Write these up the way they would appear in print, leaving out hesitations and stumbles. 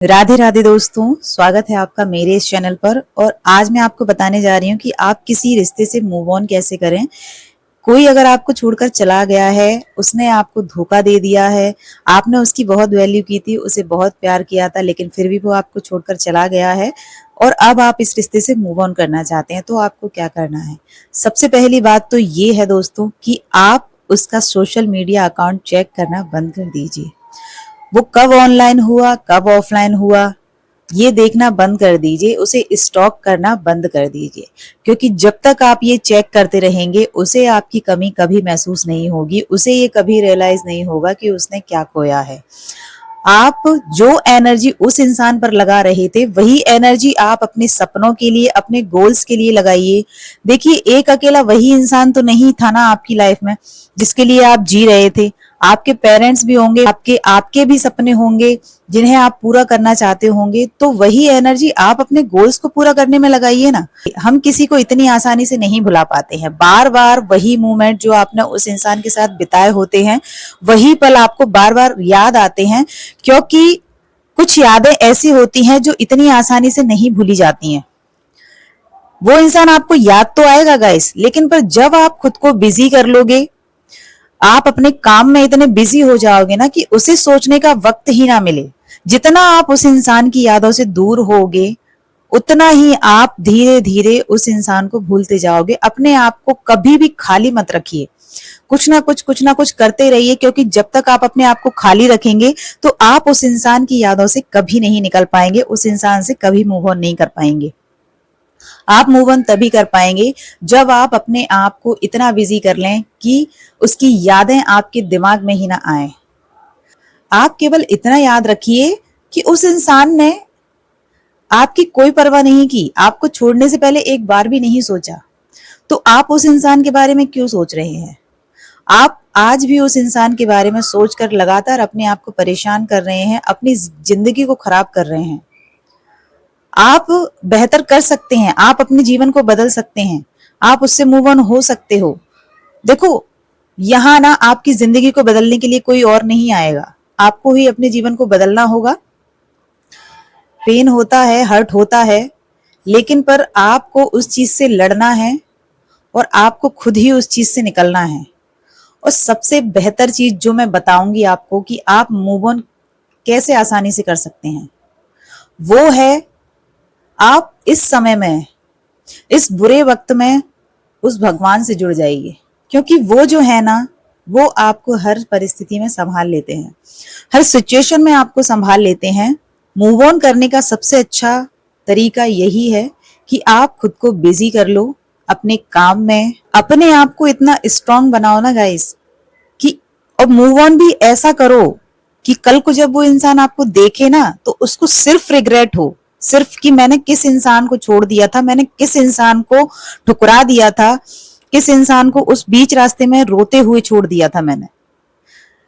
राधे राधे दोस्तों, स्वागत है आपका मेरे इस चैनल पर। और आज मैं आपको बताने जा रही हूँ कि आप किसी रिश्ते से मूव ऑन कैसे करें। कोई अगर आपको छोड़कर चला गया है, उसने आपको धोखा दे दिया है, आपने उसकी बहुत वैल्यू की थी, उसे बहुत प्यार किया था, लेकिन फिर भी वो आपको छोड़कर चला गया है और अब आप इस रिश्ते से मूव ऑन करना चाहते हैं, तो आपको क्या करना है। सबसे पहली बात तो ये है दोस्तों कि आप उसका सोशल मीडिया अकाउंट चेक करना बंद कर दीजिए। वो कब ऑनलाइन हुआ, कब ऑफलाइन हुआ, ये देखना बंद कर दीजिए। उसे स्टॉक करना बंद कर दीजिए, क्योंकि जब तक आप ये चेक करते रहेंगे, उसे आपकी कमी कभी महसूस नहीं होगी। उसे ये कभी रियलाइज नहीं होगा कि उसने क्या खोया है। आप जो एनर्जी उस इंसान पर लगा रहे थे, वही एनर्जी आप अपने सपनों के लिए, अपने गोल्स के लिए लगाइए। देखिए, एक अकेला वही इंसान तो नहीं था ना आपकी लाइफ में जिसके लिए आप जी रहे थे। आपके पेरेंट्स भी होंगे, आपके आपके भी सपने होंगे जिन्हें आप पूरा करना चाहते होंगे। तो वही एनर्जी आप अपने गोल्स को पूरा करने में लगाइए ना। हम किसी को इतनी आसानी से नहीं भुला पाते हैं। बार बार वही मोमेंट जो आपने उस इंसान के साथ बिताए होते हैं, वही पल आपको बार बार याद आते हैं, क्योंकि कुछ यादें ऐसी होती हैं जो इतनी आसानी से नहीं भूली जाती हैं। वो इंसान आपको याद तो आएगा गाइस, लेकिन पर जब आप खुद को बिजी कर लोगे, आप अपने काम में इतने बिजी हो जाओगे ना कि उसे सोचने का वक्त ही ना मिले। जितना आप उस इंसान की यादों से दूर होगे, उतना ही आप धीरे धीरे उस इंसान को भूलते जाओगे। अपने आप को कभी भी खाली मत रखिए। कुछ ना कुछ करते रहिए, क्योंकि जब तक आप अपने आप को खाली रखेंगे तो आप उस इंसान की यादों से कभी नहीं निकल पाएंगे, उस इंसान से कभी मूव ऑन नहीं कर पाएंगे। आप मूव ऑन तभी कर पाएंगे जब आप अपने आप को इतना बिजी कर लें कि उसकी यादें आपके दिमाग में ही ना आए। आप केवल इतना याद रखिए कि उस इंसान ने आपकी कोई परवाह नहीं की, आपको छोड़ने से पहले एक बार भी नहीं सोचा। तो आप उस इंसान के बारे में क्यों सोच रहे हैं? आप आज भी उस इंसान के बारे में सोचकर लगातार अपने आप को परेशान कर रहे हैं, अपनी जिंदगी को खराब कर रहे हैं। आप बेहतर कर सकते हैं, आप अपने जीवन को बदल सकते हैं, आप उससे मूव ऑन हो सकते हो। देखो, यहाँ ना आपकी जिंदगी को बदलने के लिए कोई और नहीं आएगा, आपको ही अपने जीवन को बदलना होगा। पेन होता है, हर्ट होता है, लेकिन पर आपको उस चीज से लड़ना है और आपको खुद ही उस चीज से निकलना है। और सबसे बेहतर चीज जो मैं बताऊंगी आपको कि आप मूव ऑन कैसे आसानी से कर सकते हैं, वो है आप इस समय में, इस बुरे वक्त में उस भगवान से जुड़ जाइए। क्योंकि वो जो है ना, वो आपको हर परिस्थिति में संभाल लेते हैं, हर सिचुएशन में आपको संभाल लेते हैं। मूव ऑन करने का सबसे अच्छा तरीका यही है कि आप खुद को बिजी कर लो अपने काम में। अपने आप को इतना स्ट्रांग बनाओ ना गाइस कि, और मूव ऑन भी ऐसा करो कि कल को जब वो इंसान आपको देखे ना, तो उसको सिर्फ रिग्रेट हो, सिर्फ कि मैंने किस इंसान को छोड़ दिया था, मैंने किस इंसान को ठुकरा दिया था, किस इंसान को उस बीच रास्ते में रोते हुए छोड़ दिया था मैंने।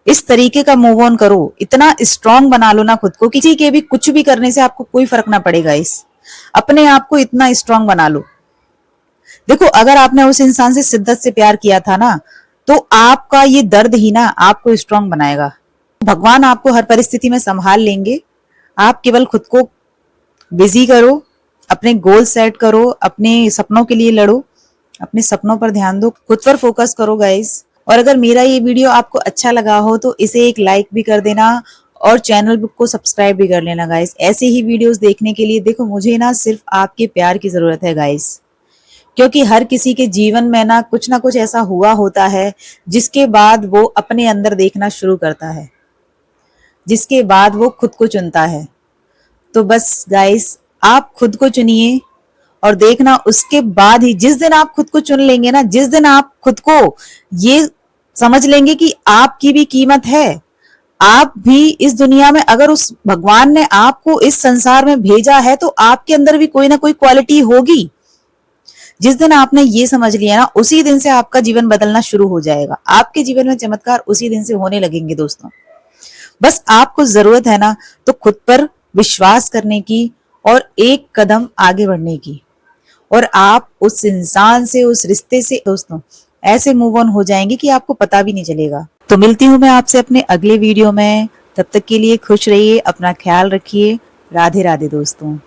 इस तरीके का मूव ऑन करो, इतना स्ट्रांग बना लो ना खुद को, किसी के भी कुछ भी करने से आपको कोई फर्क ना पड़ेगा। इस अपने आप को इतना स्ट्रांग बना लो। देखो, अगर आपने उस इंसान से शिद्दत से प्यार किया था ना, तो आपका ये दर्द ही ना आपको स्ट्रांग बनाएगा। भगवान आपको हर परिस्थिति में संभाल लेंगे। आप केवल खुद को बिजी करो, अपने गोल सेट करो, अपने सपनों के लिए लड़ो, अपने सपनों पर ध्यान दो, खुद पर फोकस करो गाइस। और अगर मेरा ये वीडियो आपको अच्छा लगा हो तो इसे एक लाइक भी कर देना और चैनल को सब्सक्राइब भी कर लेना गाइस। ऐसे ही वीडियोस देखने के लिए देखो, मुझे ना सिर्फ आपके प्यार की जरूरत है गाइस, क्योंकि हर किसी के जीवन में ना कुछ ऐसा हुआ होता है जिसके बाद वो अपने अंदर देखना शुरू करता है, जिसके बाद वो खुद को चुनता है। तो बस गाइस, आप खुद को चुनिए और देखना, उसके बाद ही जिस दिन आप खुद को चुन लेंगे ना, जिस दिन आप खुद को ये समझ लेंगे कि आपकी भी कीमत है, आप भी इस दुनिया में, अगर उस भगवान ने आपको इस संसार में भेजा है तो आपके अंदर भी कोई ना कोई क्वालिटी होगी। जिस दिन आपने ये समझ लिया ना, उसी दिन से आपका जीवन बदलना शुरू हो जाएगा। आपके जीवन में चमत्कार उसी दिन से होने लगेंगे दोस्तों। बस आपको जरूरत है ना तो खुद पर विश्वास करने की और एक कदम आगे बढ़ने की, और आप उस इंसान से, उस रिश्ते से दोस्तों ऐसे मूव ऑन हो जाएंगे कि आपको पता भी नहीं चलेगा। तो मिलती हूँ मैं आपसे अपने अगले वीडियो में। तब तक के लिए खुश रहिए, अपना ख्याल रखिए। राधे राधे दोस्तों।